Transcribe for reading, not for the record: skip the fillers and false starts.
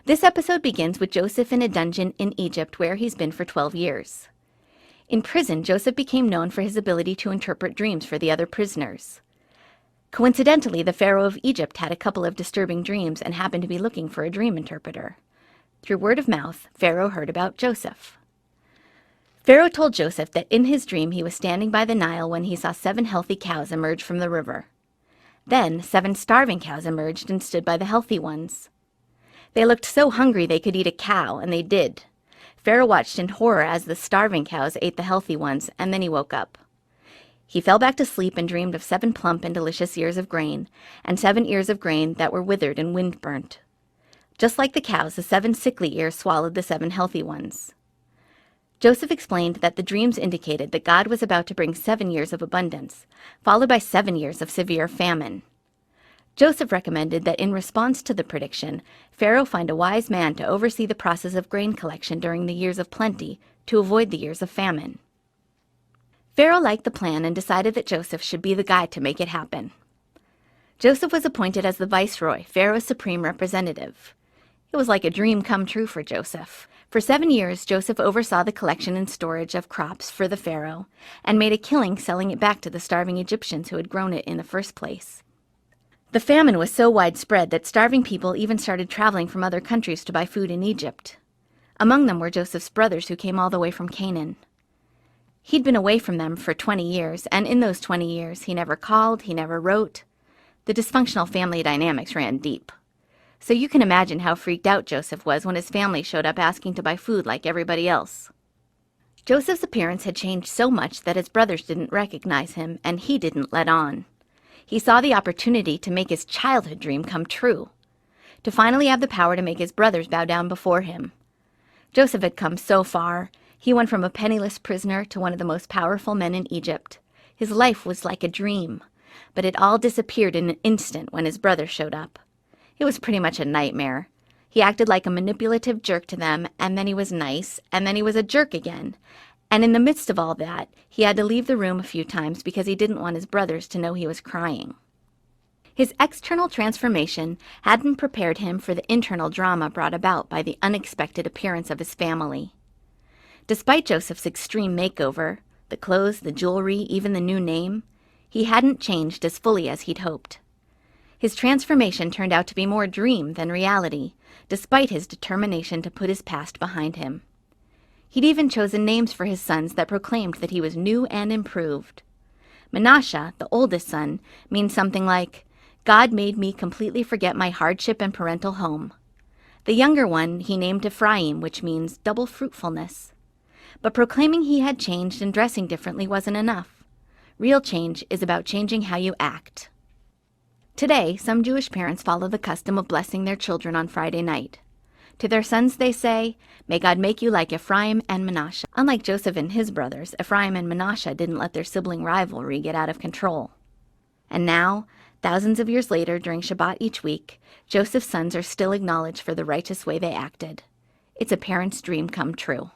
This episode begins with Joseph in a dungeon in Egypt where he's been for 12 years. In prison, Joseph became known for his ability to interpret dreams for the other prisoners. Coincidentally, the Pharaoh of Egypt had a couple of disturbing dreams and happened to be looking for a dream interpreter. Through word of mouth, Pharaoh heard about Joseph. Pharaoh told Joseph that in his dream he was standing by the Nile when he saw 7 healthy cows emerge from the river. Then 7 starving cows emerged and stood by the healthy ones. They looked so hungry they could eat a cow, and they did. Pharaoh watched in horror as the starving cows ate the healthy ones, and then he woke up. He fell back to sleep and dreamed of 7 plump and delicious ears of grain, and 7 ears of grain that were withered and wind-burnt. Just like the cows, the 7 sickly ears swallowed the 7 healthy ones. Joseph explained that the dreams indicated that God was about to bring 7 years of abundance, followed by 7 years of severe famine. Joseph recommended that in response to the prediction, Pharaoh find a wise man to oversee the process of grain collection during the years of plenty to avoid the years of famine. Pharaoh liked the plan and decided that Joseph should be the guy to make it happen. Joseph was appointed as the viceroy, Pharaoh's supreme representative. It was like a dream come true for Joseph. For 7 years, Joseph oversaw the collection and storage of crops for the Pharaoh and made a killing selling it back to the starving Egyptians who had grown it in the first place. The famine was so widespread that starving people even started traveling from other countries to buy food in Egypt. Among them were Joseph's brothers who came all the way from Canaan. He'd been away from them for 20 years, and in those 20 years, he never called, he never wrote. The dysfunctional family dynamics ran deep. So you can imagine how freaked out Joseph was when his family showed up asking to buy food like everybody else. Joseph's appearance had changed so much that his brothers didn't recognize him, and he didn't let on. He saw the opportunity to make his childhood dream come true, to finally have the power to make his brothers bow down before him. Joseph had come so far. He went from a penniless prisoner to one of the most powerful men in Egypt. His life was like a dream, but it all disappeared in an instant when his brothers showed up. It was pretty much a nightmare. He acted like a manipulative jerk to them, and then he was nice, and then he was a jerk again. And in the midst of all that, he had to leave the room a few times because he didn't want his brothers to know he was crying. His external transformation hadn't prepared him for the internal drama brought about by the unexpected appearance of his family. Despite Joseph's extreme makeover, the clothes, the jewelry, even the new name, he hadn't changed as fully as he'd hoped. His transformation turned out to be more dream than reality, despite his determination to put his past behind him. He'd even chosen names for his sons that proclaimed that he was new and improved. Manasseh, the oldest son, means something like, God made me completely forget my hardship and parental home. The younger one he named Ephraim, which means double fruitfulness. But proclaiming he had changed and dressing differently wasn't enough. Real change is about changing how you act. Today, some Jewish parents follow the custom of blessing their children on Friday night. To their sons they say, "May God make you like Ephraim and Manasseh." Unlike Joseph and his brothers, Ephraim and Manasseh didn't let their sibling rivalry get out of control. And now, thousands of years later, during Shabbat each week, Joseph's sons are still acknowledged for the righteous way they acted. It's a parent's dream come true.